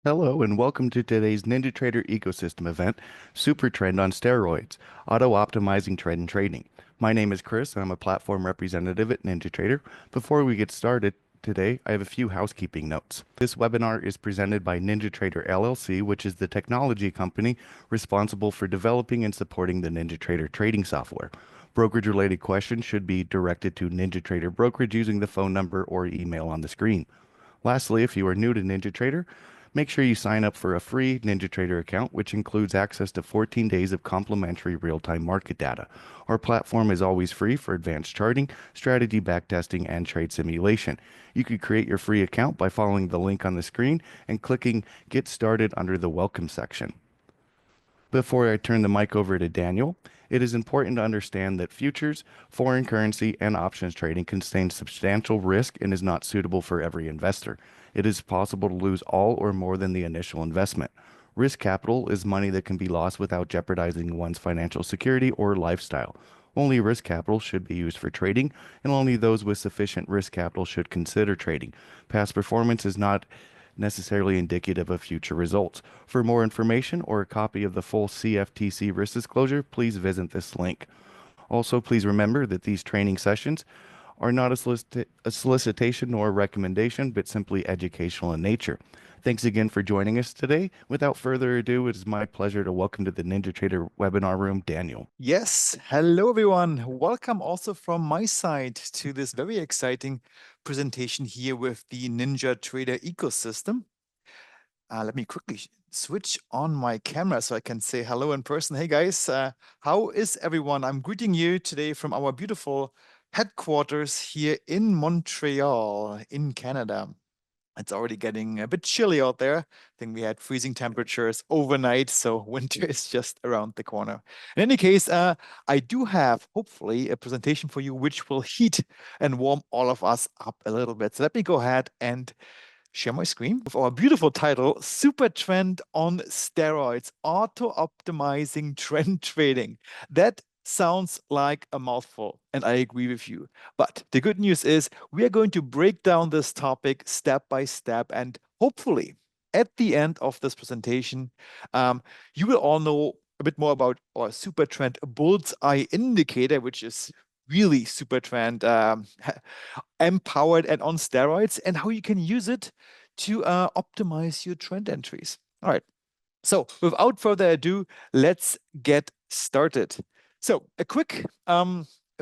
Hello and welcome to today's NinjaTrader ecosystem event, SuperTrend on steroids, auto-optimizing trend trading. My name is Chris and I'm a platform representative at NinjaTrader. Before we get started today, I have a few housekeeping notes. This webinar is presented by NinjaTrader LLC, which is the technology company responsible for developing and supporting the NinjaTrader trading software. Brokerage-related questions should be directed to NinjaTrader Brokerage using the phone number or email on the screen. Lastly, if you are new to NinjaTrader, make sure you sign up for a free NinjaTrader account, which includes access to 14 days of complimentary real-time market data. Our platform is always free for advanced charting, strategy backtesting, and trade simulation. You can create your free account by following the link on the screen and clicking Get Started under the Welcome section. Before I turn the mic over to Daniel, it is important to understand that futures, foreign currency, and options trading contain substantial risk and is not suitable for every investor. It is possible to lose all or more than the initial investment. Risk capital is money that can be lost without jeopardizing one's financial security or lifestyle. Only risk capital should be used for trading, and only those with sufficient risk capital should consider trading. Past performance is not necessarily indicative of future results. For more information or a copy of the full CFTC risk disclosure, please visit this link. Also, please remember that these training sessions are not a solicitation nor a recommendation, but simply educational in nature. Thanks again for joining us today. Without further ado, it is my pleasure to welcome to the NinjaTrader webinar room, Daniel. Yes, hello everyone. Welcome also from my side to this very exciting presentation here with the NinjaTrader ecosystem. Let me quickly switch on my camera so I can say hello in person. Hey guys, how is everyone? I'm greeting you today from our beautiful headquarters here in Montreal in Canada. It's already getting a bit chilly out there. I think we had freezing temperatures overnight, so winter is just around the corner. In any case, I do have, hopefully, a presentation for you which will heat and warm all of us up a little bit. So let me go ahead and share my screen with our beautiful title, SuperTrend on Steroids, Auto-Optimizing Trend Trading. That sounds like a mouthful, and I agree with you. But the good news is we are going to break down this topic step by step, and hopefully at the end of this presentation, you will all know a bit more about our SuperTrend Bulls Eye indicator, which is really SuperTrend empowered and on steroids, and how you can use it to optimize your trend entries. All right. So without further ado, let's get started. So a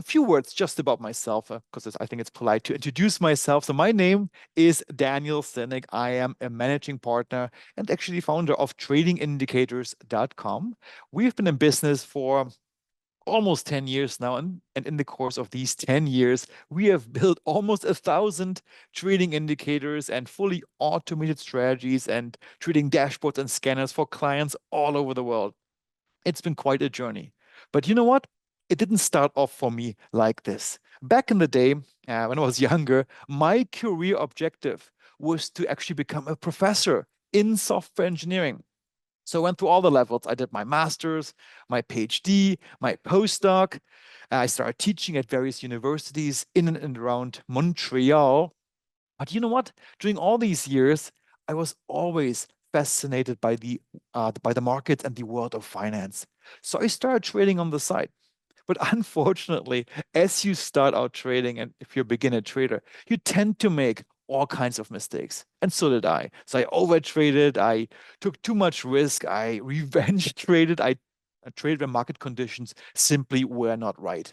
few words just about myself, because I think it's polite to introduce myself. So my name is Daniel Sinek. I am a managing partner and actually founder of tradingindicators.com. We've been in business for almost 10 years now. And in the course of these 10 years, we have built almost 1,000 trading indicators and fully automated strategies and trading dashboards and scanners for clients all over the world. It's been quite a journey. But you know what? It didn't start off for me like this. Back in the day, when I was younger, my career objective was to actually become a professor in software engineering. So I went through all the levels. I did my master's, my PhD, my postdoc. I started teaching at various universities in and around Montreal. But you know what? During all these years, I was always fascinated by the market and the world of finance. So I started trading on the side. But unfortunately, as you start out trading, and if you're a beginner trader, you tend to make all kinds of mistakes. And so did I. So I overtraded, I took too much risk, I revenge traded, I traded when market conditions simply were not right.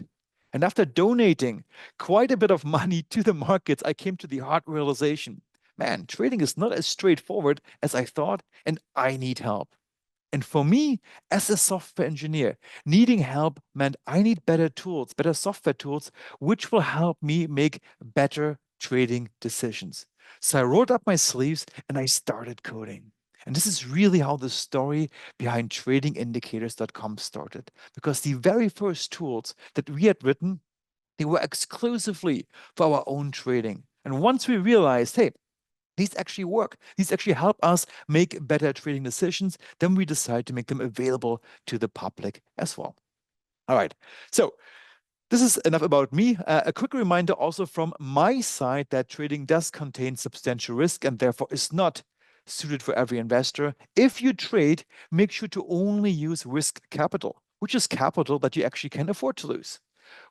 And after donating quite a bit of money to the markets, I came to the hard realization, man, trading is not as straightforward as I thought, and I need help. And for me, as a software engineer, needing help meant I need better tools, better software tools, which will help me make better trading decisions. So I rolled up my sleeves and I started coding. And this is really how the story behind tradingindicators.com started. Because the very first tools that we had written, they were exclusively for our own trading. And once we realized, hey, these actually work. These actually help us make better trading decisions. Then we decide to make them available to the public as well. All right. So this is enough about me. A quick reminder also from my side that trading does contain substantial risk and therefore is not suited for every investor. If you trade, make sure to only use risk capital, which is capital that you actually can afford to lose.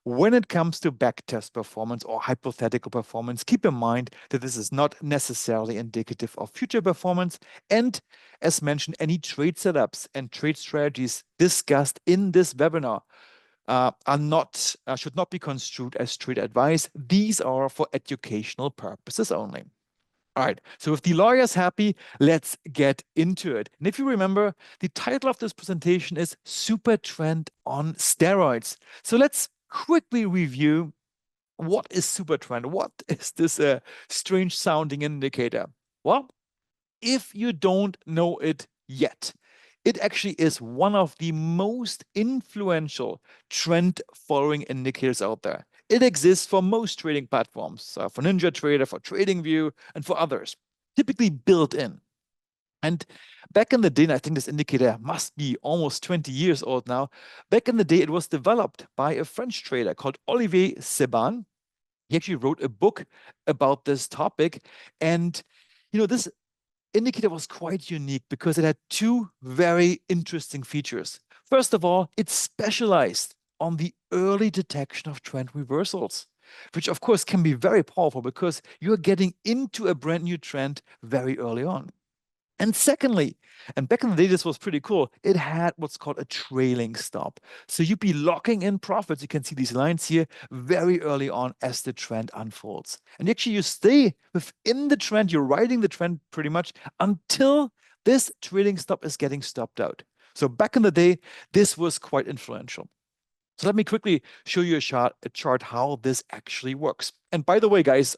When it comes to backtest performance or hypothetical performance, keep in mind that this is not necessarily indicative of future performance. And as mentioned, any trade setups and trade strategies discussed in this webinar should not be construed as trade advice. These are for educational purposes only. All right, so with the lawyers happy, let's get into it. And if you remember, the title of this presentation is SuperTrend on Steroids. So let's quickly review what is SuperTrend. What is this strange sounding indicator? Well, if you don't know it yet, it actually is one of the most influential trend following indicators out there. It exists for most trading platforms, for NinjaTrader, for TradingView, and for others, typically built in. And back in the day, and I think this indicator must be almost 20 years old now. Back in the day, it was developed by a French trader called Olivier Seban. He actually wrote a book about this topic. And, this indicator was quite unique because it had two very interesting features. First of all, it specialized on the early detection of trend reversals, which of course can be very powerful because you're getting into a brand new trend very early on. And secondly, and back in the day, this was pretty cool, it had what's called a trailing stop. So you'd be locking in profits. You can see these lines here very early on as the trend unfolds. And actually, you stay within the trend, you're riding the trend pretty much until this trailing stop is getting stopped out. So back in the day, this was quite influential. So let me quickly show you a chart how this actually works. And by the way, guys,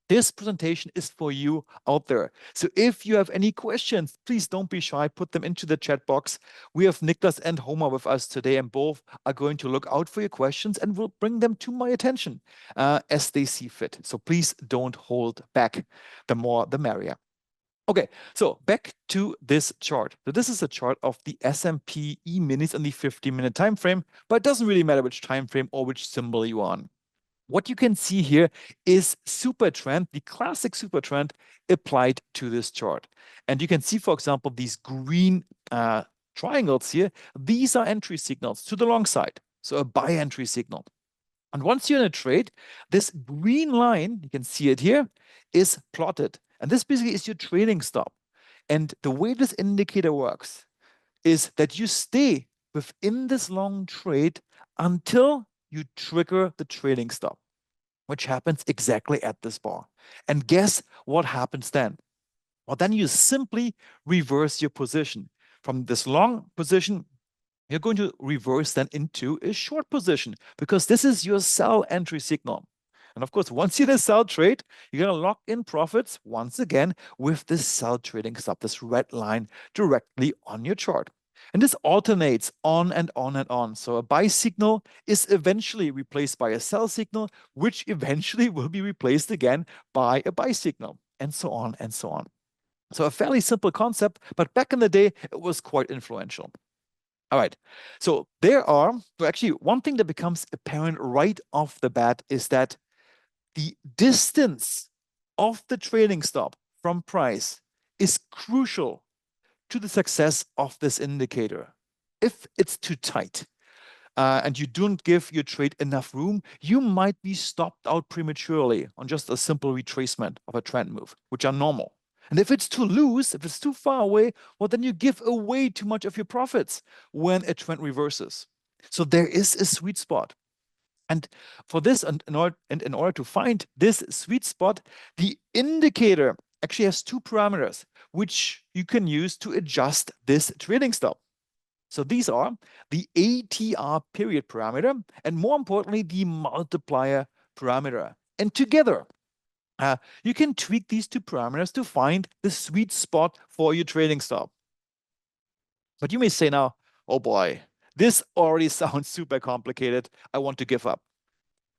this presentation is for you out there. So if you have any questions, please don't be shy, put them into the chat box. We have Niklas and Homer with us today, and both are going to look out for your questions and will bring them to my attention as they see fit. So please don't hold back. The more, the merrier. Okay, so back to this chart. So this is a chart of the S&P E-minis on the 50-minute time frame, but it doesn't really matter which time frame or which symbol you're on. What you can see here is SuperTrend, the classic SuperTrend applied to this chart. And you can see, for example, these green triangles here. These are entry signals to the long side, so a buy entry signal. And once you're in a trade, this green line, you can see it here, is plotted. And this basically is your trailing stop. And the way this indicator works is that you stay within this long trade until you trigger the trailing stop, which happens exactly at this bar. And guess what happens then? Well, then you simply reverse your position. From this long position, you're going to reverse then into a short position because this is your sell entry signal. And of course, once you're in a sell trade, you're going to lock in profits once again with this sell trading stop, this red line directly on your chart. And this alternates on and on and on. So a buy signal is eventually replaced by a sell signal, which eventually will be replaced again by a buy signal, and so on and so on. So a fairly simple concept, but back in the day, it was quite influential. All right, so actually one thing that becomes apparent right off the bat is that the distance of the trailing stop from price is crucial to the success of this indicator. If it's too tight and you don't give your trade enough room, you might be stopped out prematurely on just a simple retracement of a trend move, which are normal. And if it's too loose, if it's too far away, well, then you give away too much of your profits when a trend reverses. So there is a sweet spot. And for this, in order to find this sweet spot, the indicator actually has two parameters which you can use to adjust this trailing stop. So these are the ATR period parameter and, more importantly, the multiplier parameter. And together, you can tweak these two parameters to find the sweet spot for your trading stop. But you may say now, oh boy, this already sounds super complicated. I want to give up.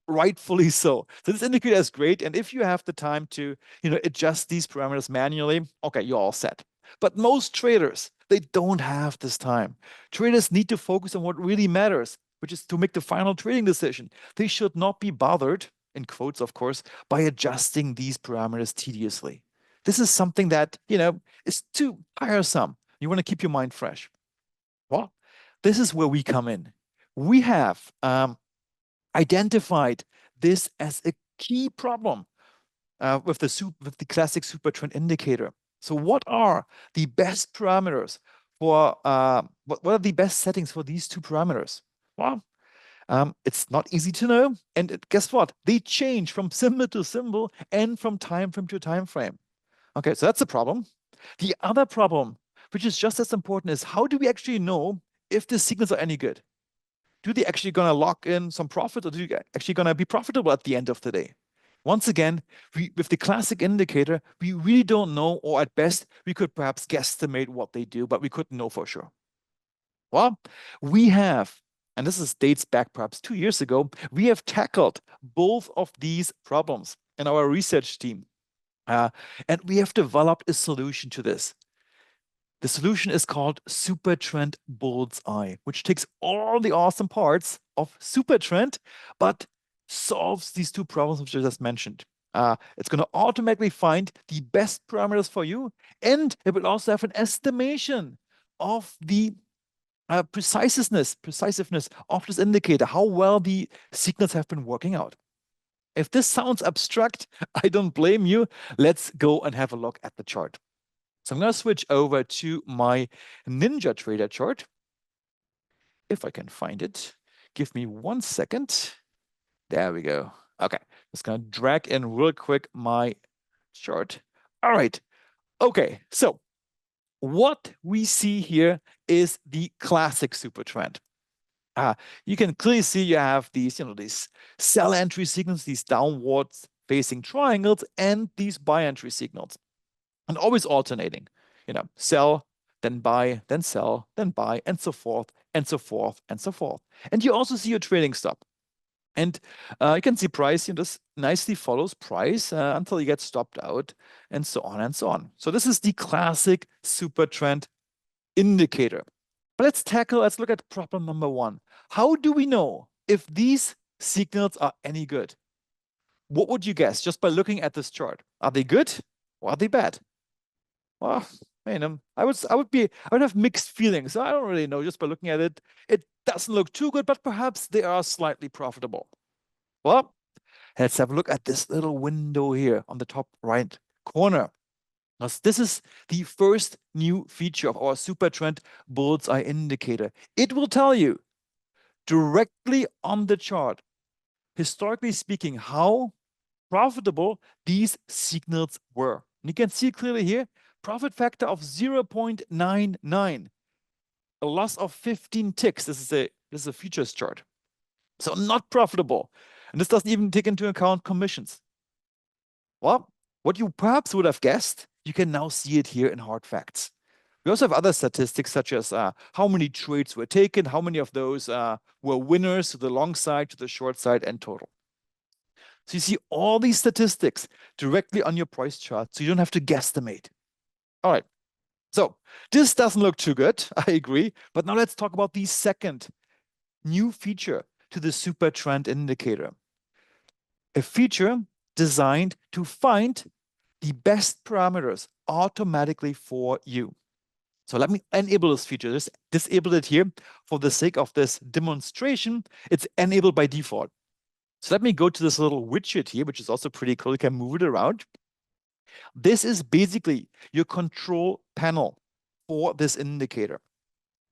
Rightfully so. So this indicator is great. And if you have the time to adjust these parameters manually, okay, you're all set. But most traders, they don't have this time. Traders need to focus on what really matters, which is to make the final trading decision. They should not be bothered, in quotes, of course, by adjusting these parameters tediously. this is something that, is too tiresome. You want to keep your mind fresh. Well, this is where we come in. We have identified this as a key problem with the classic SuperTrend indicator. So what are the best parameters for, what are the best settings for these two parameters? Well, it's not easy to know. And guess what? They change from symbol to symbol and from time frame to time frame. Okay, so that's a problem. The other problem, which is just as important, is how do we actually know if the signals are any good? Do they actually gonna lock in some profit, or do they actually gonna be profitable at the end of the day? Once again, with the classic indicator, we really don't know, or at best, we could perhaps guesstimate what they do, but we couldn't know for sure. Well, we have, and dates back perhaps 2 years ago, we have tackled both of these problems in our research team. And we have developed a solution to this. The solution is called SuperTrend Bulls Eye, which takes all the awesome parts of SuperTrend, but solves these two problems which I just mentioned. It's going to automatically find the best parameters for you, and it will also have an estimation of the precisiveness of this indicator, how well the signals have been working out. If this sounds abstract, I don't blame you. Let's go and have a look at the chart. So I'm going to switch over to my NinjaTrader chart. If I can find it, give me 1 second. There we go. Okay, just going to drag in real quick my chart. All right. Okay, so what we see here is the classic super trend. You can clearly see you have these, these sell entry signals, these downwards facing triangles, and these buy entry signals, and always alternating. Sell, then buy, then sell, then buy, and so forth, and so forth, and so forth. And you also see your trading stop. And you can see price, this nicely follows price until you get stopped out, and so on and so on. So this is the classic super trend indicator. But let's look at problem number 1. How do we know if these signals are any good? What would you guess just by looking at this chart? Are they good or are they bad? Well, I would have mixed feelings. I don't really know just by looking at it. It doesn't look too good, but perhaps they are slightly profitable. Well, let's have a look at this little window here on the top right corner. This is the first new feature of our SuperTrend Bulls Eye indicator. It will tell you directly on the chart, historically speaking, how profitable these signals were. And you can see clearly here, profit factor of 0.99, a loss of 15 ticks. This is a futures chart. So not profitable. And this doesn't even take into account commissions. Well, what you perhaps would have guessed, you can now see it here in hard facts. We also have other statistics such as how many trades were taken, how many of those were winners to the long side, to the short side, and total. So you see all these statistics directly on your price chart, so you don't have to guesstimate. All right, so this doesn't look too good, I agree. But now let's talk about the second new feature to the super trend indicator. A feature designed to find the best parameters automatically for you. So let me enable this feature. Just disable it here for the sake of this demonstration. It's enabled by default. So let me go to this little widget here, which is also pretty cool. You can move it around. This is basically your control panel for this indicator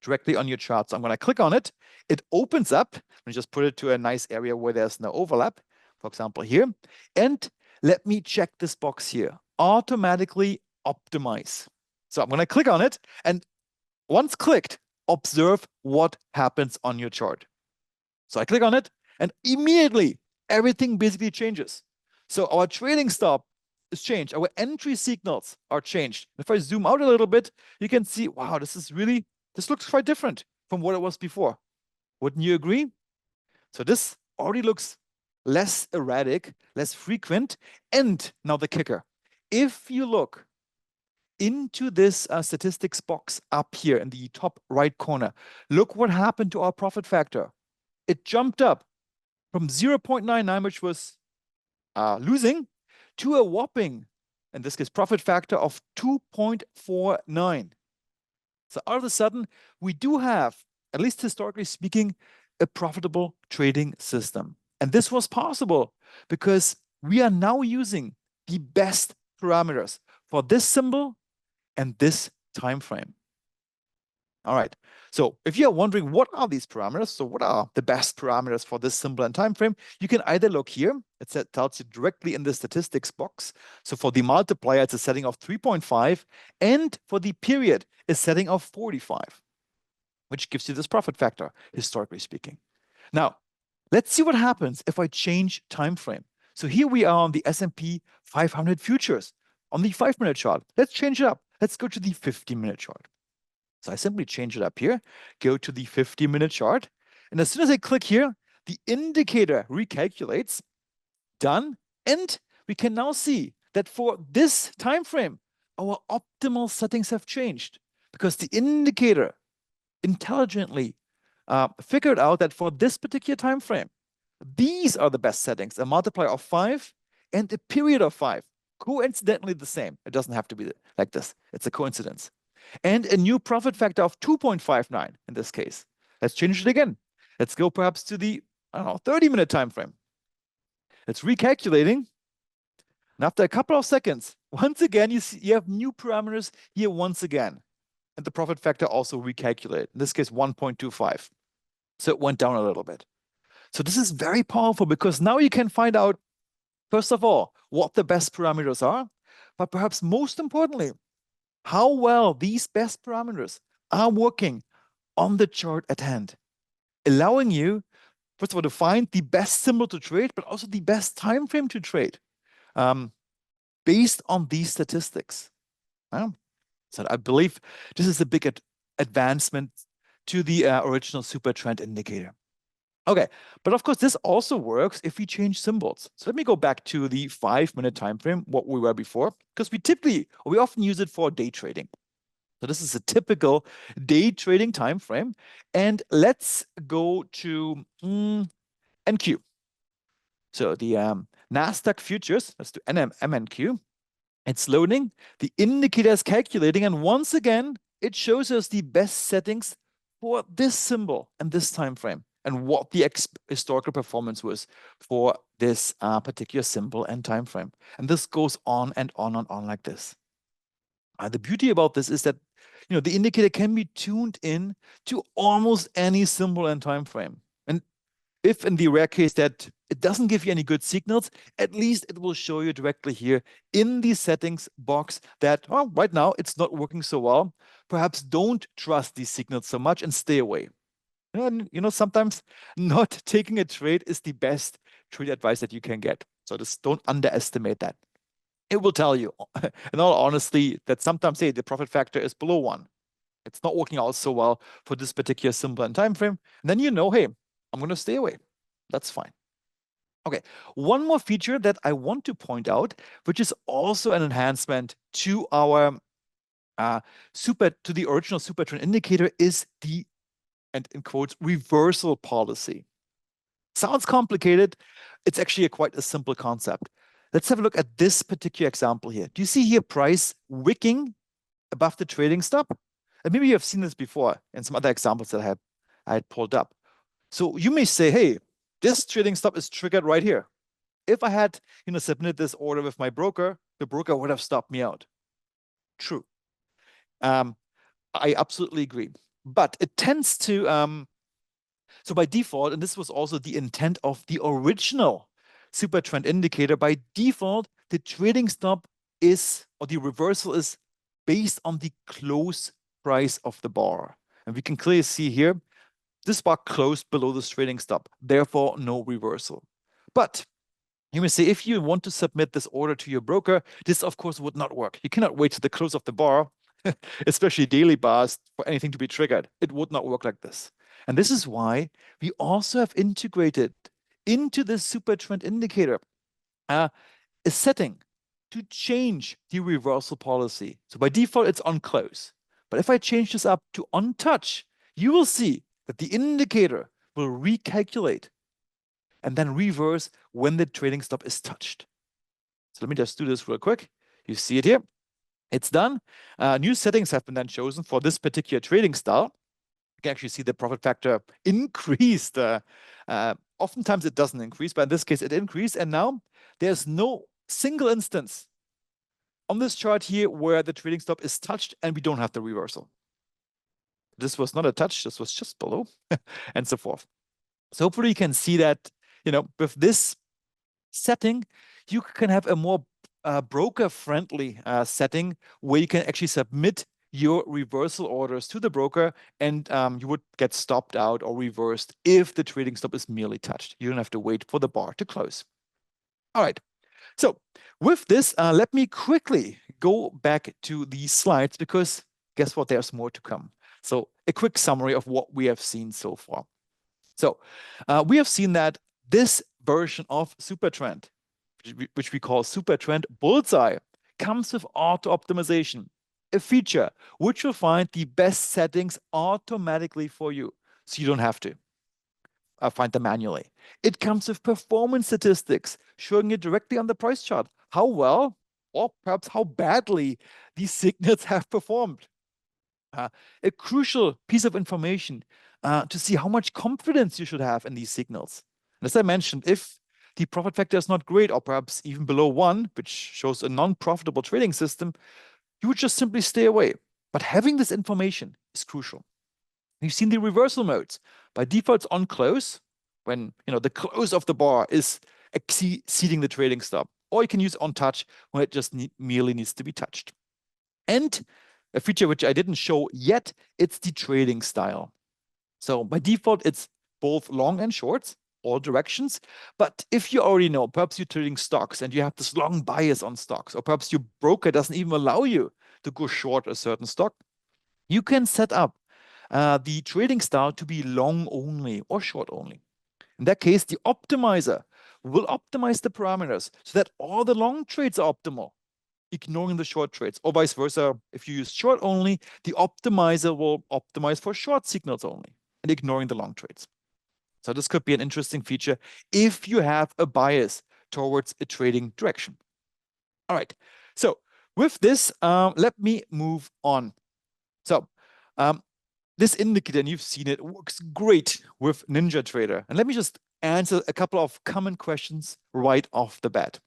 directly on your chart. So I'm going to click on it. It opens up. Let me just put it to a nice area where there's no overlap, for example, here. And let me check this box here. Automatically optimize. So I'm going to click on it. And once clicked, observe what happens on your chart. So I click on it, and immediately everything basically changes. So our trading stop is changed. Our entry signals are changed. If I zoom out a little bit, you can see, wow, this looks quite different from what it was before. Wouldn't you agree? So this already looks less erratic, less frequent. And now the kicker. If you look into this statistics box up here in the top right corner, look what happened to our profit factor. It jumped up from 0.99, which was losing, to a whopping in this case, profit factor of 2.49. So all of a sudden, we do have, at least historically speaking, a profitable trading system. And this was possible because we are now using the best parameters for this symbol and this time frame. All right. So if you're wondering what are these parameters, so what are the best parameters for this symbol and time frame, you can either look here. It tells you directly in the statistics box. So for the multiplier, it's a setting of 3.5, and for the period, a setting of 45, which gives you this profit factor, historically speaking. Now, let's see what happens if I change time frame. So here we are on the S&P 500 futures on the 5-minute chart. Let's change it up. Let's go to the 50-minute chart. So I simply change it up here, go to the 50-minute chart, and as soon as I click here, the indicator recalculates, done, and we can now see that for this time frame, our optimal settings have changed because the indicator intelligently figured out that for this particular time frame, these are the best settings: a multiplier of 5 and a period of 5. Coincidentally the same. It doesn't have to be like this. It's a coincidence. And a new profit factor of 2.59 in this case. Let's change it again. Let's go perhaps to the, I don't know, 30-minute time frame. It's recalculating. And after a couple of seconds, once again, you have new parameters here once again. And the profit factor also recalculated. In this case, 1.25. So it went down a little bit. So this is very powerful because now you can find out, first of all, what the best parameters are, but perhaps most importantly, how well these best parameters are working on the chart at hand, allowing you, first of all, to find the best symbol to trade, but also the best time frame to trade based on these statistics. So I believe this is a big advancement to the original SuperTrend indicator. Okay, but of course, this also works if we change symbols. So let me go back to the 5-minute time frame, what we were before, because we often use it for day trading. So this is a typical day trading time frame. And let's go to NQ. So the NASDAQ futures, let's do MNQ. It's loading, the indicator is calculating, and once again, it shows us the best settings for this symbol and this time frame, and what the historical performance was for this particular symbol and time frame. And this goes on and on and on like this. The beauty about this is that the indicator can be tuned in to almost any symbol and time frame. And if in the rare case that it doesn't give you any good signals, at least it will show you directly here in the settings box that, oh, right now it's not working so well. Perhaps don't trust these signals so much and stay away. And sometimes not taking a trade is the best trade advice that you can get. So just don't underestimate that. It will tell you, in all honesty, that sometimes, hey, the profit factor is below 1. It's not working out so well for this particular symbol and time frame. And then hey, I'm going to stay away. That's fine. Okay, one more feature that I want to point out, which is also an enhancement to our to the original SuperTrend indicator, is the, and in quotes, reversal policy. Sounds complicated. It's actually quite a simple concept. Let's have a look at this particular example here. Do you see here price wicking above the trading stop? And maybe you have seen this before in some other examples that I had pulled up. So you may say, hey, this trading stop is triggered right here. If I had submitted this order with my broker, the broker would have stopped me out. True. I absolutely agree. But it tends to, so by default, and this was also the intent of the original SuperTrend indicator, by default, the trading stop is, or the reversal is, based on the close price of the bar. And we can clearly see here, this bar closed below this trading stop, therefore no reversal. But you may say, if you want to submit this order to your broker, this of course would not work. You cannot wait to the close of the bar, especially daily bars, for anything to be triggered. It would not work like this. And this is why we also have integrated into this SuperTrend indicator a setting to change the reversal policy. So by default, it's on close. But if I change this up to on touch, you will see that the indicator will recalculate and then reverse when the trading stop is touched. So let me just do this real quick. You see it here. It's done. New settings have been then chosen for this particular trading style. You can actually see the profit factor increased. Oftentimes it doesn't increase, but in this case it increased. And now there's no single instance on this chart here where the trading stop is touched and we don't have the reversal. This was not a touch, this was just below, and so forth. So hopefully you can see that, with this setting, you can have a more broker-friendly setting where you can actually submit your reversal orders to the broker, and you would get stopped out or reversed if the trading stop is merely touched. You don't have to wait for the bar to close. All right. So with this, let me quickly go back to these slides because guess what? There's more to come. So a quick summary of what we have seen so far. So we have seen that this version of SuperTrend, which we call SuperTrend Bulls Eye, comes with auto optimization, a feature which will find the best settings automatically for you, so you don't have to find them manually. It comes with performance statistics, showing you directly on the price chart how well or perhaps how badly these signals have performed. A crucial piece of information to see how much confidence you should have in these signals. And as I mentioned, if the profit factor is not great or perhaps even below 1, which shows a non-profitable trading system, you would just simply stay away. But having this information is crucial. You've seen the reversal modes. By default, it's on close, when the close of the bar is exceeding the trading stop. Or you can use on touch when it just merely needs to be touched. And a feature which I didn't show yet, it's the trading style. So by default, it's both long and shorts, all directions. But if you already know, perhaps you're trading stocks and you have this long bias on stocks, or perhaps your broker doesn't even allow you to go short a certain stock, you can set up the trading style to be long only or short only. In that case, the optimizer will optimize the parameters so that all the long trades are optimal, ignoring the short trades, or vice versa. If you use short only, the optimizer will optimize for short signals only and ignoring the long trades. So this could be an interesting feature if you have a bias towards a trading direction. All right. So with this, let me move on. So this indicator, and you've seen it, works great with NinjaTrader. And let me just answer a couple of common questions right off the bat.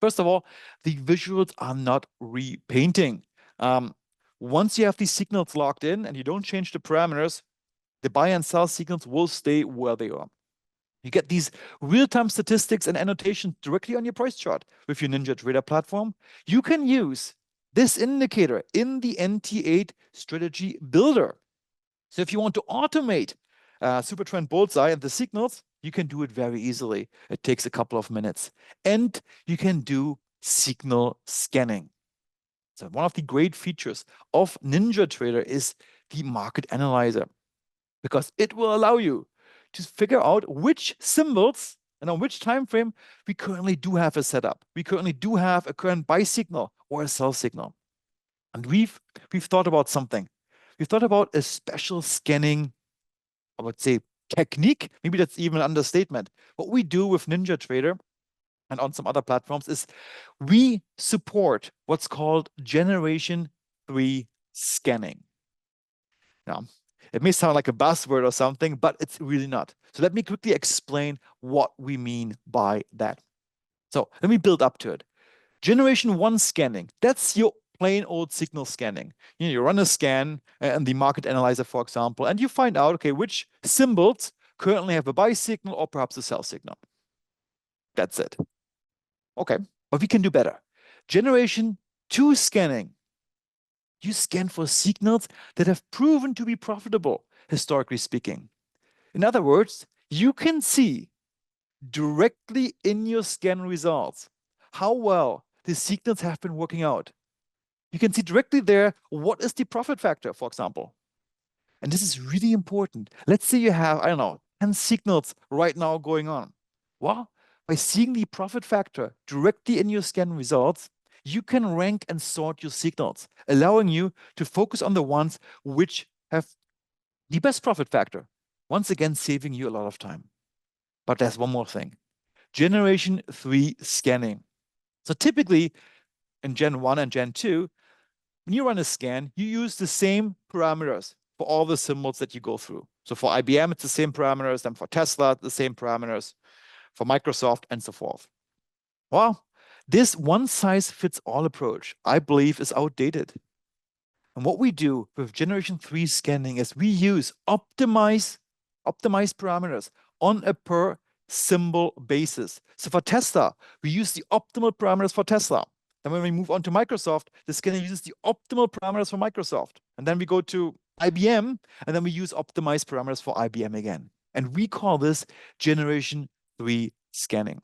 First of all, the visuals are not repainting. Once you have these signals locked in and you don't change the parameters, the buy and sell signals will stay where they are. You get these real-time statistics and annotations directly on your price chart with your NinjaTrader platform. You can use this indicator in the NT8 strategy builder. So if you want to automate SuperTrend Bulls Eye and the signals, you can do it very easily. It takes a couple of minutes. And you can do signal scanning. So one of the great features of NinjaTrader is the market analyzer, because it will allow you to figure out which symbols and on which time frame we currently do have a setup. We currently do have a current buy signal or a sell signal. And we've thought about something. We've thought about a special scanning, I would say, technique. Maybe that's even an understatement. What we do with NinjaTrader and on some other platforms is we support what's called Generation 3 scanning. Now, it may sound like a buzzword or something, but it's really not. So let me quickly explain what we mean by that. So let me build up to it. Generation 1 scanning, that's your plain old signal scanning. You run a scan in the market analyzer, for example, and you find out, okay, which symbols currently have a buy signal or perhaps a sell signal. That's it. Okay, but we can do better. Generation 2 scanning. You scan for signals that have proven to be profitable, historically speaking. In other words, you can see directly in your scan results how well the signals have been working out. You can see directly there what is the profit factor, for example. And this is really important. Let's say you have, I don't know, 10 signals right now going on. Well, by seeing the profit factor directly in your scan results, you can rank and sort your signals, allowing you to focus on the ones which have the best profit factor. Once again, saving you a lot of time. But there's one more thing. Generation 3 scanning. So typically, in Gen 1 and Gen 2, when you run a scan, you use the same parameters for all the symbols that you go through. So for IBM, it's the same parameters, then for Tesla, the same parameters, for Microsoft, and so forth. Well, this one-size-fits-all approach, I believe, is outdated. And what we do with Generation 3 scanning is we use optimized parameters on a per symbol basis. So for Tesla, we use the optimal parameters for Tesla. Then when we move on to Microsoft, the scanner uses the optimal parameters for Microsoft. And then we go to IBM, and then we use optimized parameters for IBM again. And we call this Generation 3 scanning.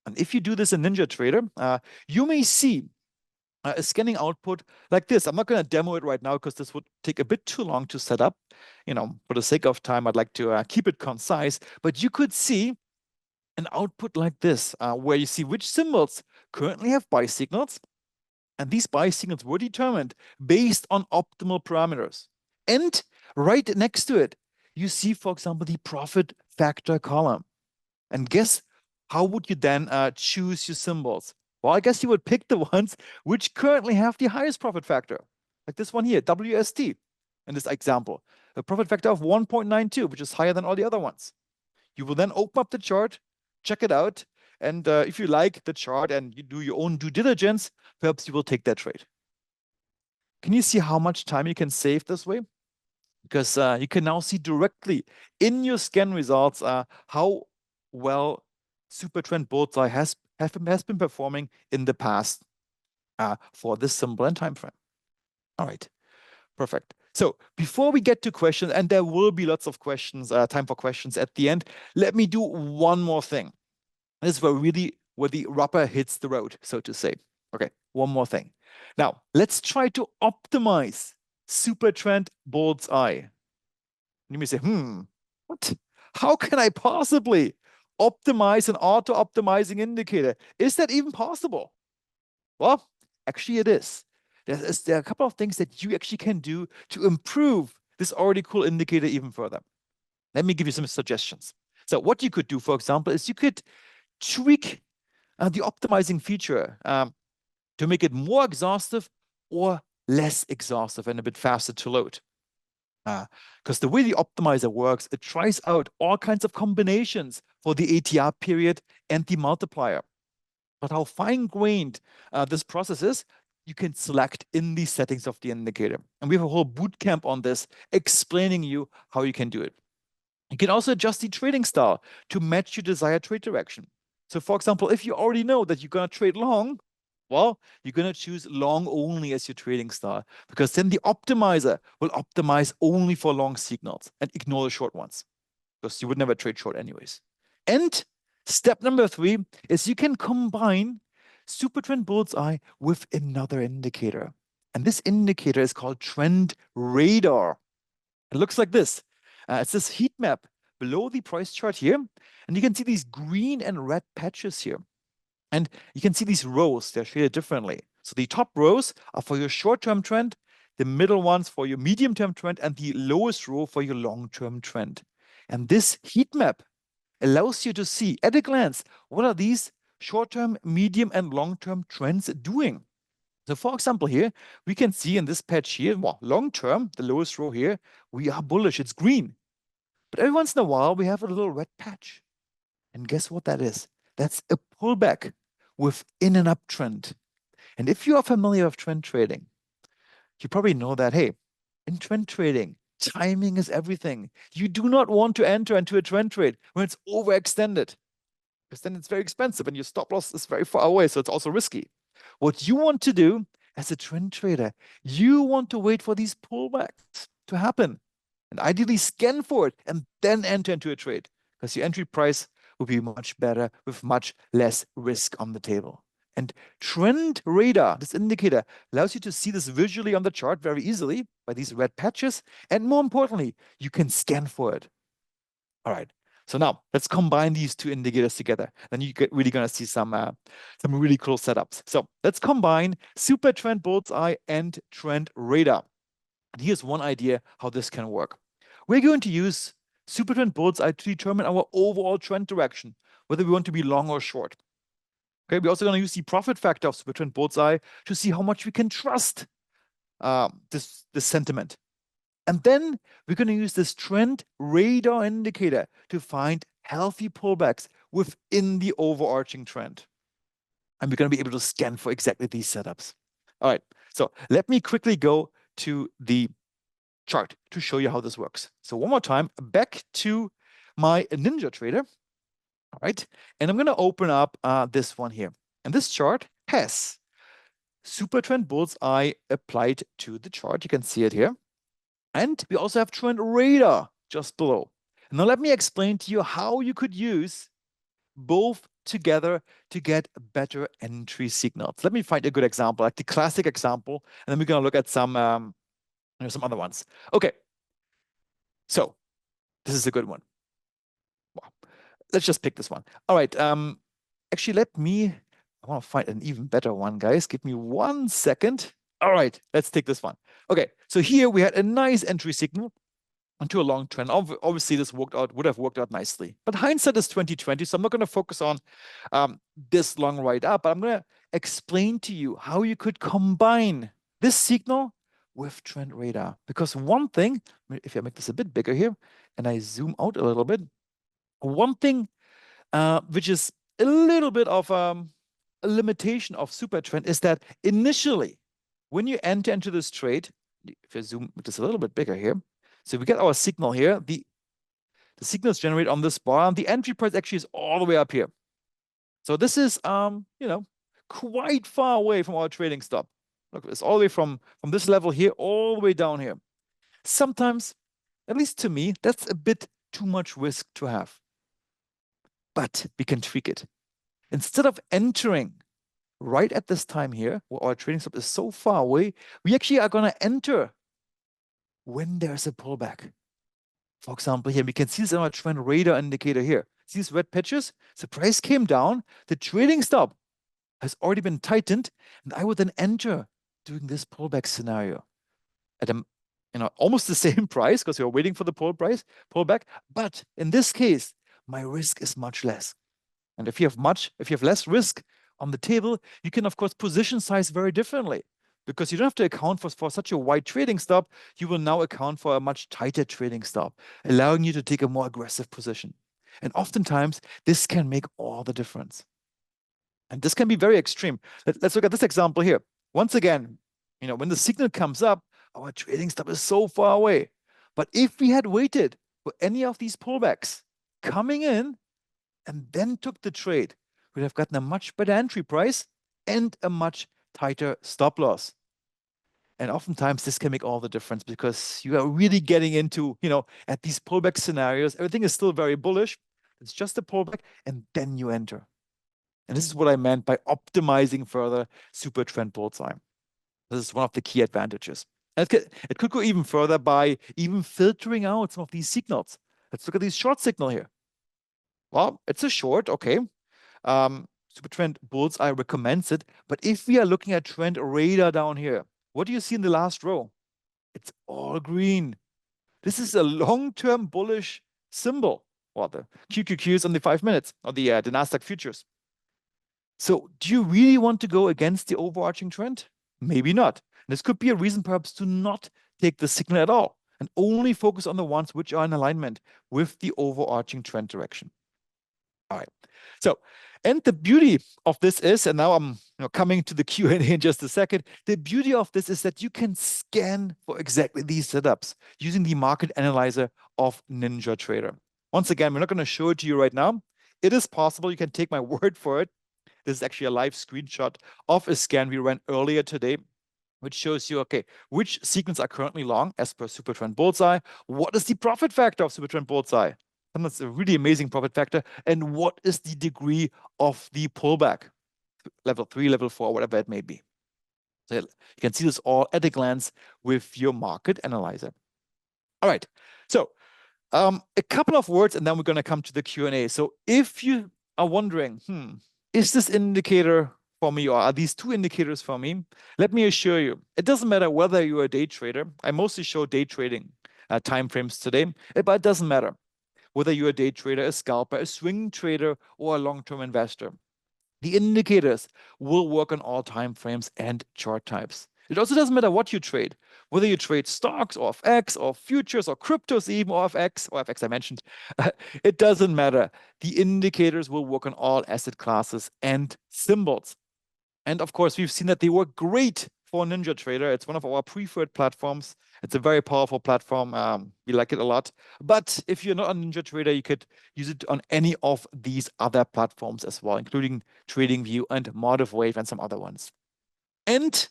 And if you do this in NinjaTrader, you may see a scanning output like this. I'm not going to demo it right now because this would take a bit too long to set up. For the sake of time, I'd like to keep it concise. But you could see an output like this, where you see which symbols currently have buy signals. And these buy signals were determined based on optimal parameters. And right next to it, you see, for example, the profit factor column. And guess how would you then choose your symbols? Well, I guess you would pick the ones which currently have the highest profit factor, like this one here, WST, in this example, a profit factor of 1.92, which is higher than all the other ones. You will then open up the chart, check it out, and if you like the chart and you do your own due diligence, perhaps you will take that trade. Can you see how much time you can save this way? Because you can now see directly in your scan results how well SuperTrend Bulls Eye has been performing in the past for this symbol and time frame. All right, perfect. So before we get to questions, and there will be lots of questions, time for questions at the end, let me do one more thing. This is where the rubber hits the road, so to say. Okay, one more thing. Now, let's try to optimize SuperTrend Bulls Eye. You may say, what? How can I possibly optimize an auto-optimizing indicator? Is that even possible? Well, actually it is. There are a couple of things that you actually can do to improve this already cool indicator even further. Let me give you some suggestions. So what you could do, for example, is you could tweak the optimizing feature to make it more exhaustive or less exhaustive and a bit faster to load. Because the way the optimizer works, it tries out all kinds of combinations for the ATR period and the multiplier. But how fine-grained this process is, you can select in the settings of the indicator. And we have a whole boot camp on this explaining you how you can do it. You can also adjust the trading style to match your desired trade direction. So for example, if you already know that you're going to trade long, well, you're going to choose long only as your trading style, because then the optimizer will optimize only for long signals and ignore the short ones, because you would never trade short anyways. And step number 3 is you can combine SuperTrend Bulls Eye with another indicator. And this indicator is called Trend Radar. It looks like this. It's this heat map below the price chart here. And you can see these green and red patches here. And you can see these rows, they're shaded differently. So the top rows are for your short-term trend, the middle ones for your medium-term trend, and the lowest row for your long-term trend. And this heat map allows you to see at a glance, what are these short-term, medium, and long-term trends doing? So for example here, we can see in this patch here, well, long-term, the lowest row here, we are bullish, it's green. But every once in a while, we have a little red patch. And guess what that is? That's a pullback within an uptrend. And if you are familiar with trend trading, you probably know that, hey, in trend trading, timing is everything. You do not want to enter into a trend trade when it's overextended, because then it's very expensive and your stop loss is very far away, so it's also risky. What you want to do as a trend trader, you want to wait for these pullbacks to happen and ideally scan for it and then enter into a trade, because your entry price will be much better with much less risk on the table. And Trend Radar, this indicator, allows you to see this visually on the chart very easily by these red patches. And more importantly, you can scan for it. All right. So now let's combine these two indicators together. Then you're really going to see some really cool setups. So let's combine SuperTrend Bulls Eye and Trend Radar. And here's one idea how this can work. We're going to use SuperTrend Bulls Eye to determine our overall trend direction, whether we want to be long or short. Okay, we're also going to use the profit factor of SuperTrend Bulls Eye to see how much we can trust this sentiment. And then we're going to use this trend radar indicator to find healthy pullbacks within the overarching trend. And we're going to be able to scan for exactly these setups. All right, so let me quickly go to the chart to show you how this works. So one more time, back to my NinjaTrader. All right, and I'm going to open up this one here. And this chart has SuperTrend Bulls Eye applied to the chart. You can see it here. And we also have Trend Radar just below. Now let me explain to you how you could use both together to get better entry signals. Let me find a good example, like the classic example, and then we're going to look at some other ones. Okay, so this is a good one. Wow. Let's just pick this one. All right. Actually, I want to find an even better one, guys. Give me 1 second. All right, let's take this one. Okay, so here we had a nice entry signal into a long trend. Obviously, this would have worked out nicely. But hindsight is 2020, so I'm not going to focus on this long ride up, but I'm going to explain to you how you could combine this signal with trend radar. Because one thing, if I make this a bit bigger here, and I zoom out a little bit, one thing which is a little bit of a limitation of SuperTrend is that initially, when you enter into this trade, if I zoom this a little bit bigger here, so we get our signal here, the signal is generated on this bar, and the entry price actually is all the way up here. So this is, quite far away from our trading stop. Look, it's all the way from this level here all the way down here. Sometimes, at least to me, that's a bit too much risk to have. But we can tweak it. Instead of entering right at this time here, where our trading stop is so far away, we actually are going to enter when there's a pullback. For example, here we can see this in our trend radar indicator here. See these red patches? The price came down, the trading stop has already been tightened, and I would then enter during this pullback scenario at almost the same price because you're waiting for the pullback. But in this case, my risk is much less. And if you have less risk on the table, you can of course position size very differently, because you don't have to account for such a wide trading stop. You will now account for a much tighter trading stop, allowing you to take a more aggressive position. And oftentimes, this can make all the difference. And this can be very extreme. Let's look at this example here. Once again, when the signal comes up, our trading stop is so far away. But if we had waited for any of these pullbacks coming in and then took the trade, we'd have gotten a much better entry price and a much tighter stop loss. And oftentimes this can make all the difference, because you are really getting into, at these pullback scenarios, everything is still very bullish. It's just a pullback, and then you enter. And this is what I meant by optimizing further SuperTrend Bulls Eye. This is one of the key advantages. And it could go even further by even filtering out some of these signals. Let's look at this short signal here. Well, it's a short, okay. SuperTrend Bulls Eye recommends it. But if we are looking at trend radar down here, what do you see in the last row? It's all green. This is a long-term bullish symbol. Well, the QQQs on the 5 minutes, or the Nasdaq futures. So do you really want to go against the overarching trend? Maybe not. This could be a reason perhaps to not take the signal at all and only focus on the ones which are in alignment with the overarching trend direction. All right. So, and the beauty of this is, and now I'm coming to the Q&A in just a second, the beauty of this is that you can scan for exactly these setups using the market analyzer of NinjaTrader. Once again, we're not going to show it to you right now. It is possible. You can take my word for it. This is actually a live screenshot of a scan we ran earlier today, which shows you, okay, which sequence are currently long as per SuperTrend Bulls Eye. What is the profit factor of SuperTrend Bulls Eye? And that's a really amazing profit factor. And what is the degree of the pullback? Level 3, level 4, whatever it may be. So you can see this all at a glance with your market analyzer. All right. So a couple of words, and then we're going to come to the Q&A. So if you are wondering, is this indicator for me, or are these two indicators for me? Let me assure you, it doesn't matter whether you're a day trader. I mostly show day trading timeframes today, but it doesn't matter whether you're a day trader, a scalper, a swing trader, or a long-term investor. The indicators will work on all time frames and chart types. It also doesn't matter what you trade, whether you trade stocks or FX or futures or cryptos even or FX I mentioned. It doesn't matter. The indicators will work on all asset classes and symbols. And of course, we've seen that they work great for NinjaTrader. It's one of our preferred platforms. It's a very powerful platform. We like it a lot. But if you're not on NinjaTrader, you could use it on any of these other platforms as well, including TradingView and Wave and some other ones. And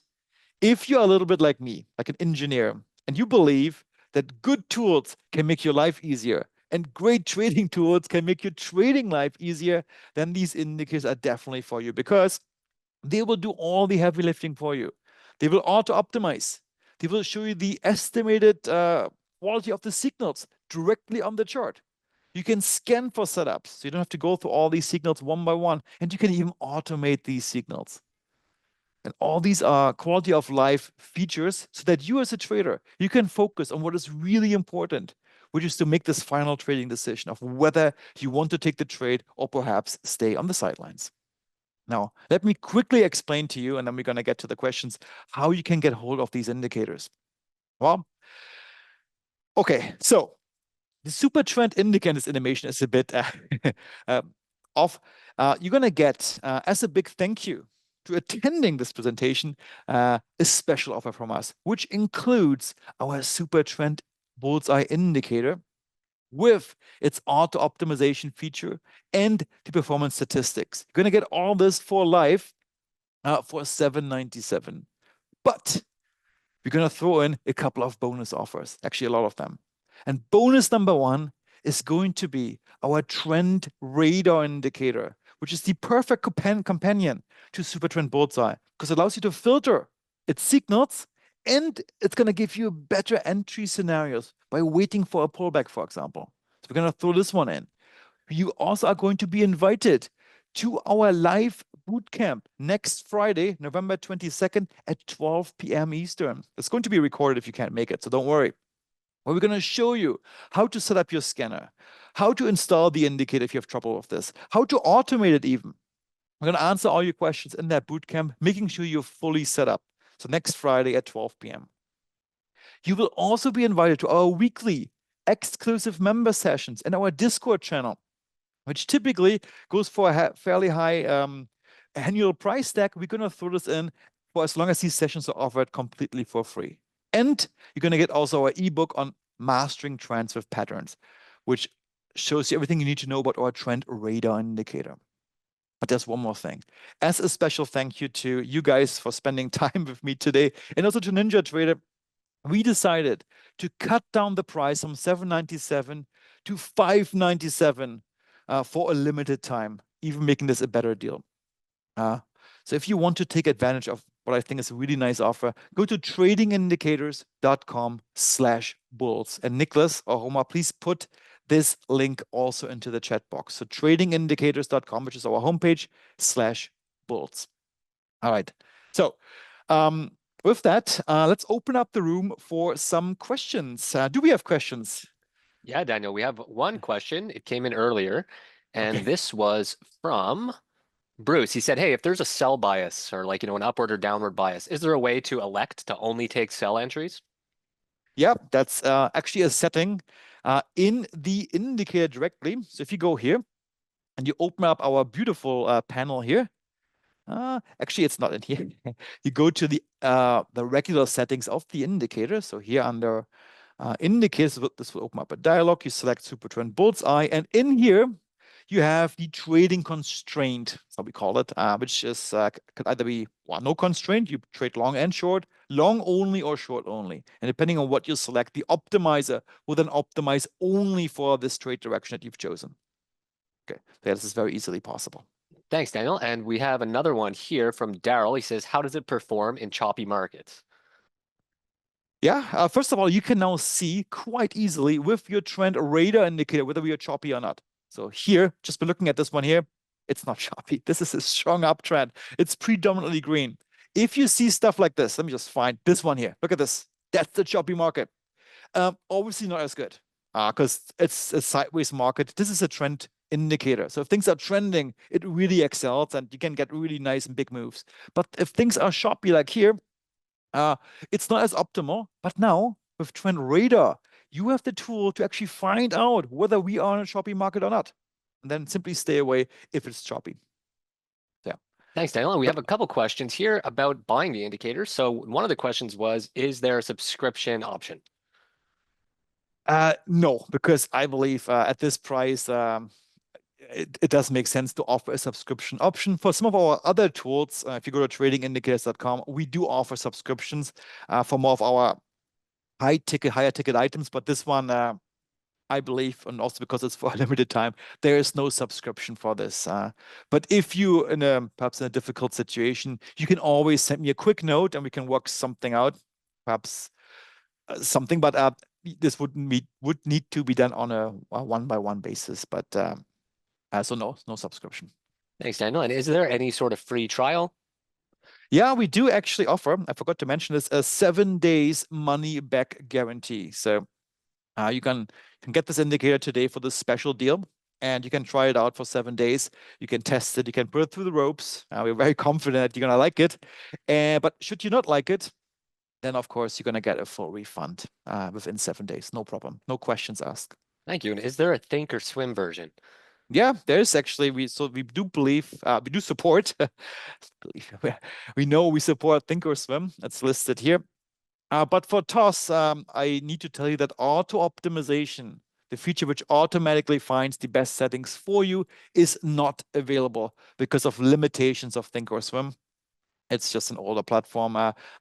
if you're a little bit like me, like an engineer, and you believe that good tools can make your life easier and great trading tools can make your trading life easier, then these indicators are definitely for you because they will do all the heavy lifting for you. They will auto optimize. They will show you the estimated quality of the signals directly on the chart. You can scan for setups, so you don't have to go through all these signals one by one, and you can even automate these signals. And all these are quality of life features so that you as a trader, you can focus on what is really important, which is to make this final trading decision of whether you want to take the trade or perhaps stay on the sidelines. Now, let me quickly explain to you, and then we're going to get to the questions, how you can get hold of these indicators. Well, okay, so the SuperTrend indicators animation is a bit off. You're going to get, as a big thank you to attending this presentation, a special offer from us, which includes our SuperTrend Bulls Eye indicator with its auto optimization feature and the performance statistics. You're going to get all this for life for $7.97. But we're going to throw in a couple of bonus offers, actually a lot of them. And bonus number one is going to be our trend radar indicator, which is the perfect companion to SuperTrend Bulls Eye because it allows you to filter its signals and it's going to give you better entry scenarios by waiting for a pullback, for example. So we're going to throw this one in. You also are going to be invited to our live bootcamp next Friday, November 22nd at 12 p.m. Eastern. It's going to be recorded if you can't make it, so don't worry. Where we're going to show you how to set up your scanner, how to install the indicator if you have trouble with this, how to automate it even. We're going to answer all your questions in that bootcamp, making sure you're fully set up. So next Friday at 12 p.m. You will also be invited to our weekly exclusive member sessions and our Discord channel, which typically goes for a fairly high annual price tag. We're going to throw this in for as long as these sessions are offered completely for free. And you're going to get also our ebook on mastering trends with patterns, which shows you everything you need to know about our trend radar indicator. But there's one more thing. As a special thank you to you guys for spending time with me today, and also to NinjaTrader, we decided to cut down the price from $7.97 to $5.97 for a limited time, even making this a better deal. So if you want to take advantage of what I think is a really nice offer, go to tradingindicators.com/bulls. And Nicholas or Homer, please put this link also into the chat box. So tradingindicators.com, which is our homepage, /bulls. All right. So with that, let's open up the room for some questions. Do we have questions? Yeah, Daniel, we have one question. It came in earlier, and Okay. this was from Bruce. He said, hey, if there's a sell bias or like, an upward or downward bias, is there a way to elect to only take sell entries? Yeah, that's actually a setting in the indicator directly. So if you go here and you open up our beautiful panel here, actually it's not in here. You go to the regular settings of the indicator. So here under indicators, this will open up a dialog. You select SuperTrend Bulls Eye, and in here you have the trading constraint, that's how we call it, which is could either be no constraint, you trade long and short, long only or short only. And depending on what you select, the optimizer will then optimize only for this trade direction that you've chosen. Okay, so this is very easily possible. Thanks, Daniel. And we have another one here from Daryl. He says, how does it perform in choppy markets? Yeah, first of all, you can now see quite easily with your trend radar indicator whether we are choppy or not. So here, just by looking at this one here, it's not choppy. This is a strong uptrend. It's predominantly green. If you see stuff like this, let me just find this one here. Look at this. That's the choppy market. Obviously not as good because it's a sideways market. This is a trend indicator. So if things are trending, it really excels and you can get really nice and big moves. But if things are choppy like here, it's not as optimal. But now with Trend Radar, you have the tool to actually find out whether we are in a choppy market or not. And then simply stay away if it's choppy. Yeah. Thanks, Daniel. And we have a couple questions here about buying the indicators. So one of the questions was, is there a subscription option? No, because I believe at this price, it does make sense to offer a subscription option. For some of our other tools, if you go to tradingindicators.com, we do offer subscriptions for more of our higher ticket items. But this one, I believe, and also because it's for a limited time, there is no subscription for this. But if you perhaps in a difficult situation, you can always send me a quick note and we can work something out, perhaps something. But this would need to be done on a one-by-one basis. But so no subscription. Thanks, Daniel. And is there any sort of free trial? Yeah, we do actually offer, I forgot to mention this, a 7 days money back guarantee. So you can get this indicator today for this special deal, and you can try it out for 7 days. You can test it. You can put it through the ropes. We're very confident that you're going to like it. But should you not like it, then of course you're going to get a full refund within 7 days. No problem. No questions asked. Thank you. And is there a think or swim version? Yeah, there's actually, we do believe, we do support, we know we support think or swim. That's listed here. But for TOS, I need to tell you that auto optimization, the feature which automatically finds the best settings for you, is not available because of limitations of Thinkorswim. It's just an older platform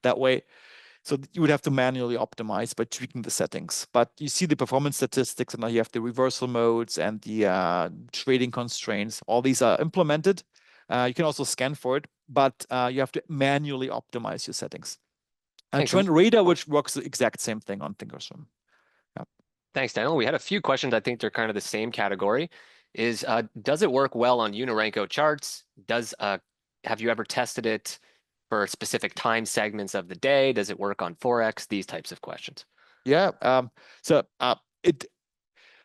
that way. So you would have to manually optimize by tweaking the settings. But you see the performance statistics, and now you have the reversal modes and the trading constraints. All these are implemented. You can also scan for it, but you have to manually optimize your settings. And Trend Radar, which works the exact same thing on Thinkorswim. Yeah. Thanks, Daniel. We had a few questions. I think they're kind of the same category. Does it work well on Unirenko charts? Have you ever tested it for specific time segments of the day? Does it work on Forex? These types of questions. Yeah.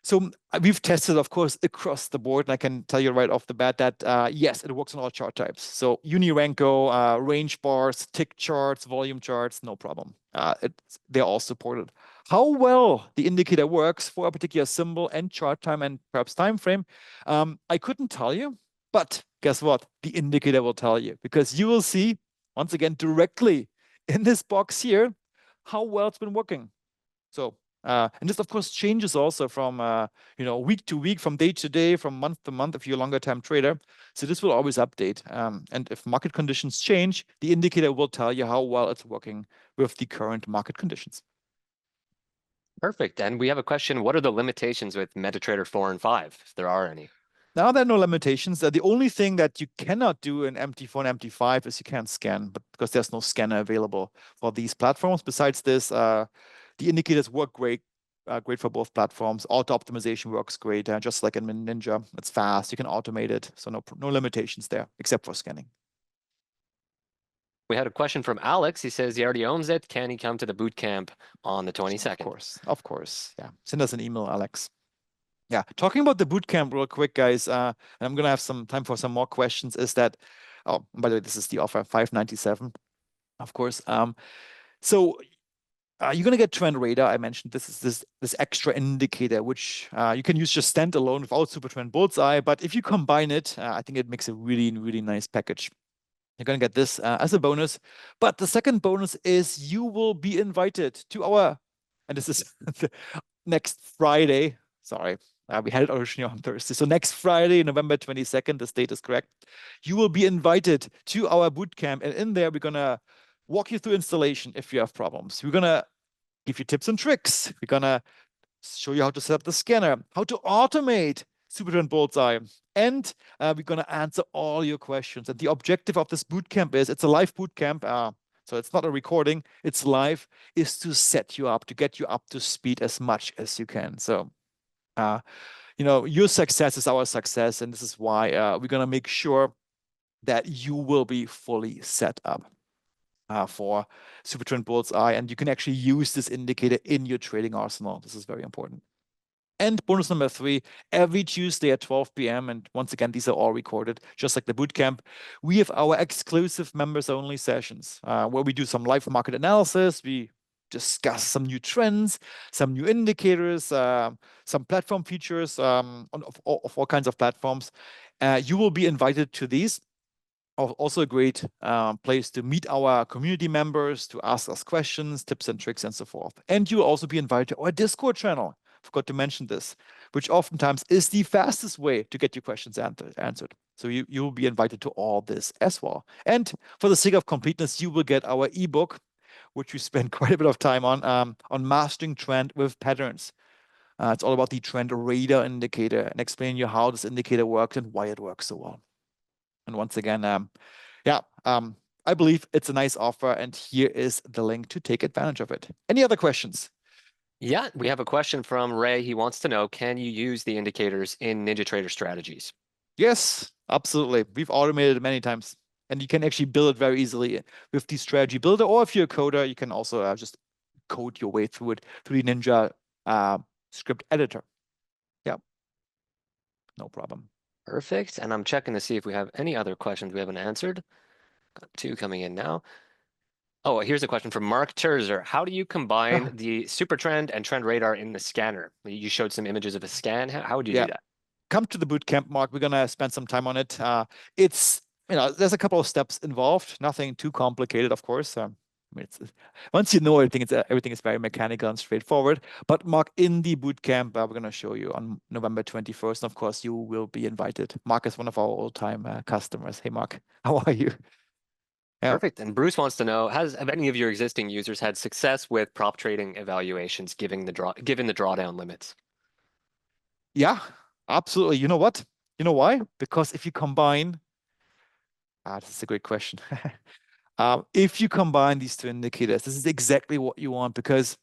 So we've tested, of course, across the board, and I can tell you right off the bat that yes, it works on all chart types. So Unirenko, range bars, tick charts, volume charts, no problem. They're all supported. How well the indicator works for a particular symbol and chart time and perhaps time frame, I couldn't tell you. But guess what? The indicator will tell you, because you will see, once again, directly in this box here, how well it's been working. So, and this, of course, changes also from week to week, from day to day, from month to month if you're a longer time trader. So this will always update. And if market conditions change, the indicator will tell you how well it's working with the current market conditions. Perfect. And we have a question. What are the limitations with MetaTrader 4 and 5, if there are any? Now there are no limitations. The only thing that you cannot do in MT4 and MT5 is you can't scan, but because there's no scanner available for these platforms. Besides this, the indicators work great for both platforms. Auto optimization works great, just like in Ninja. It's fast. You can automate it. So no limitations there, except for scanning. We had a question from Alex. He says he already owns it. Can he come to the boot camp on the 22nd? Of course. Yeah. Send us an email, Alex. Yeah. Talking about the boot camp real quick, guys, and I'm going to have some time for some more questions, is that, oh, by the way, this is the offer, $597, of course. So you're going to get Trend Radar. I mentioned this is this extra indicator, which you can use just standalone without SuperTrend Bulls Eye. But if you combine it, I think it makes a really, really nice package. You're going to get this as a bonus. But the second bonus is you will be invited to our, and this is next Friday. Sorry, we had it originally on Thursday. So next Friday, November 22nd, the date is correct. You will be invited to our boot camp. And in there, we're going to walk you through installation if you have problems. We're going to give you tips and tricks. We're going to show you how to set up the scanner, how to automate SuperTrend Bulls Eye, and we're going to answer all your questions. And the objective of this bootcamp is, it's a live bootcamp, so it's not a recording, it's live, is to set you up, to get you up to speed as much as you can. So, your success is our success, and this is why we're going to make sure that you will be fully set up for SuperTrend Bulls Eye, and you can actually use this indicator in your trading arsenal. This is very important. And bonus number 3, every Tuesday at 12 p.m., and once again, these are all recorded, just like the bootcamp, we have our exclusive members-only sessions where we do some live market analysis, we discuss some new trends, some new indicators, some platform features of all kinds of platforms. You will be invited to these. Also a great place to meet our community members, to ask us questions, tips and tricks, and so forth. And you will also be invited to our Discord channel. Forgot to mention this, which oftentimes is the fastest way to get your questions answered. So you will be invited to all this as well. And for the sake of completeness, you will get our ebook, which we spend quite a bit of time on mastering trend with patterns. It's all about the trend radar indicator and explaining you how this indicator works and why it works so well. And once again, I believe it's a nice offer, and here is the link to take advantage of it. Any other questions? Yeah, we have a question from Ray. He wants to know, can you use the indicators in NinjaTrader strategies? Yes, absolutely. We've automated it many times, and you can actually build it very easily with the strategy builder, or if you're a coder, you can also just code your way through it through the Ninja script editor. Yeah, no problem. Perfect. And I'm checking to see if we have any other questions we haven't answered. Got 2 coming in now. Oh, here's a question from Mark Terzer. How do you combine the SuperTrend and Trend Radar in the scanner? You showed some images of a scan. How would you do that? Come to the bootcamp, Mark. We're gonna spend some time on it. It's there's a couple of steps involved. Nothing too complicated, of course. I mean, once you know everything, everything is very mechanical and straightforward. But Mark, in the bootcamp, we're gonna show you on November 21st. And of course, you will be invited. Mark is one of our old-time customers. Hey, Mark, how are you? Yeah. Perfect. And Bruce wants to know, have any of your existing users had success with prop trading evaluations given the drawdown limits? Yeah, absolutely. You know what? You know why? Because if you combine, this is a great question. If you combine these 2 indicators, this is exactly what you want, because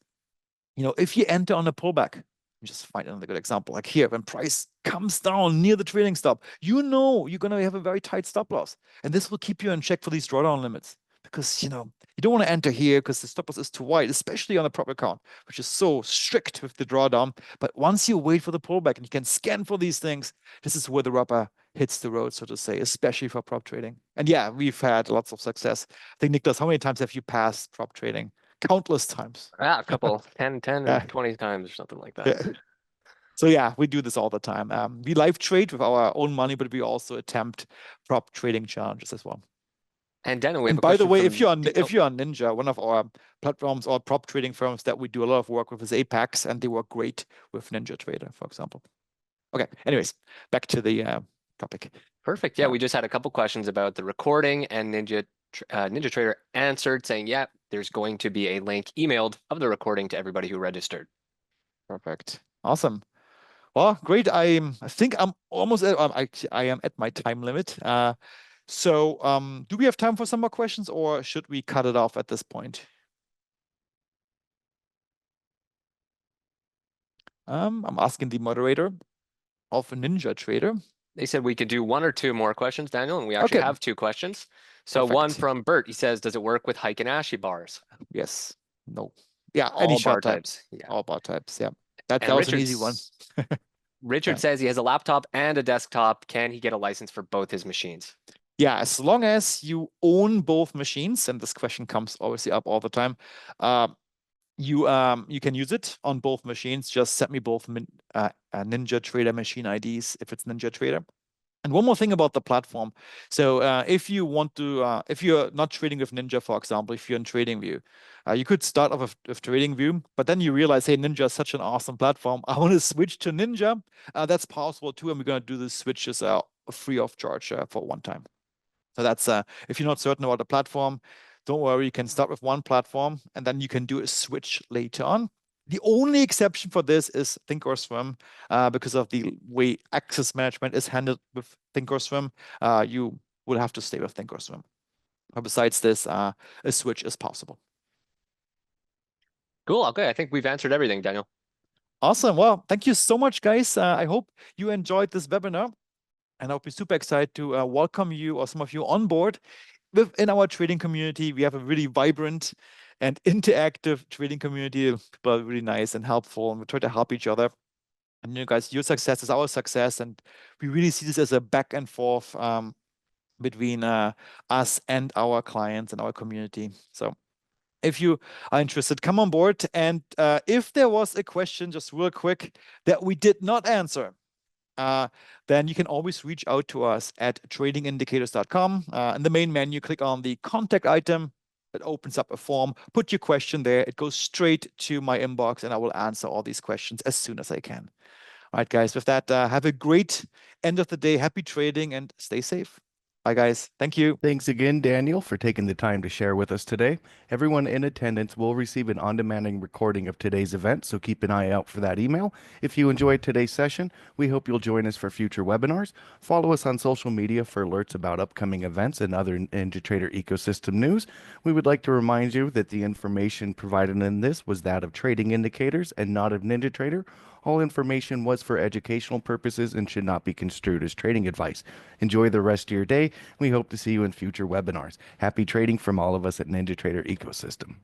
if you enter on a pullback, just find another good example, like here, when price comes down near the trailing stop, you're going to have a very tight stop loss, and this will keep you in check for these drawdown limits, because you don't want to enter here because the stop loss is too wide, especially on a prop account, which is so strict with the drawdown. But once you wait for the pullback and you can scan for these things, this is where the rubber hits the road, so to say, especially for prop trading. And yeah, we've had lots of success. I think, Nicholas, how many times have you passed prop trading? Countless times. A couple, 10 or 20 times or something like that. Yeah. So yeah, we do this all the time. We live trade with our own money, but we also attempt prop trading challenges as well. And Daniel, we have and a by the way, from... if you're on Ninja, one of our platforms or prop trading firms that we do a lot of work with is Apex, and they work great with NinjaTrader, for example. Okay, anyways, back to the topic. Perfect. Yeah, we just had a couple questions about the recording, and NinjaTrader answered saying, yeah, there's going to be a link emailed of the recording to everybody who registered. Perfect. Awesome. Well, great. I think I'm almost I am at my time limit. So do we have time for some more questions, or should we cut it off at this point? I'm asking the moderator of NinjaTrader. They said we could do 1 or 2 more questions, Daniel, and we actually have 2 questions. So Perfect. One from Bert, he says, does it work with Heiken Ashi bars? Yes. No. Yeah, all any bar short types. Yeah. All bar types, yeah. That And was an easy one. Richard says he has a laptop and a desktop. Can he get a license for both his machines? Yeah, as long as you own both machines, and this question comes obviously up all the time, you can use it on both machines. Just send me both NinjaTrader machine IDs if it's NinjaTrader. And one more thing about the platform. So if you want to, if you're not trading with Ninja, for example, if you're in TradingView, you could start off with TradingView, but then you realize, hey, Ninja is such an awesome platform. I want to switch to Ninja. That's possible too, and we're going to do the switches free of charge for one time. So that's if you're not certain about the platform, don't worry. You can start with one platform, and then you can do a switch later on. The only exception for this is Thinkorswim, because of the way access management is handled with Thinkorswim. You will have to stay with Thinkorswim. But besides this, a switch is possible. Cool. Okay, I think we've answered everything, Daniel. Awesome. Well, thank you so much, guys. I hope you enjoyed this webinar, and I'll be super excited to welcome you or some of you on board. Within our trading community, we have a really vibrant and interactive trading community. People are really nice and helpful, and we try to help each other. And you guys, your success is our success, and we really see this as a back and forth between us and our clients and our community. So if you are interested, come on board. And if there was a question, just real quick, that we did not answer, then you can always reach out to us at tradingindicators.com. In the main menu, click on the contact item. It opens up a form. Put your question there. It goes straight to my inbox, and I will answer all these questions as soon as I can. All right, guys, with that, have a great end of the day. Happy trading and stay safe. Bye, guys. Thank you. Thanks again, Daniel, for taking the time to share with us today. Everyone in attendance will receive an on-demand recording of today's event, so keep an eye out for that email. If you enjoyed today's session, we hope you'll join us for future webinars. Follow us on social media for alerts about upcoming events and other NinjaTrader ecosystem news. We would like to remind you that the information provided in this was that of Trading Indicators and not of NinjaTrader. All information was for educational purposes and should not be construed as trading advice. Enjoy the rest of your day. We hope to see you in future webinars. Happy trading from all of us at NinjaTrader Ecosystem.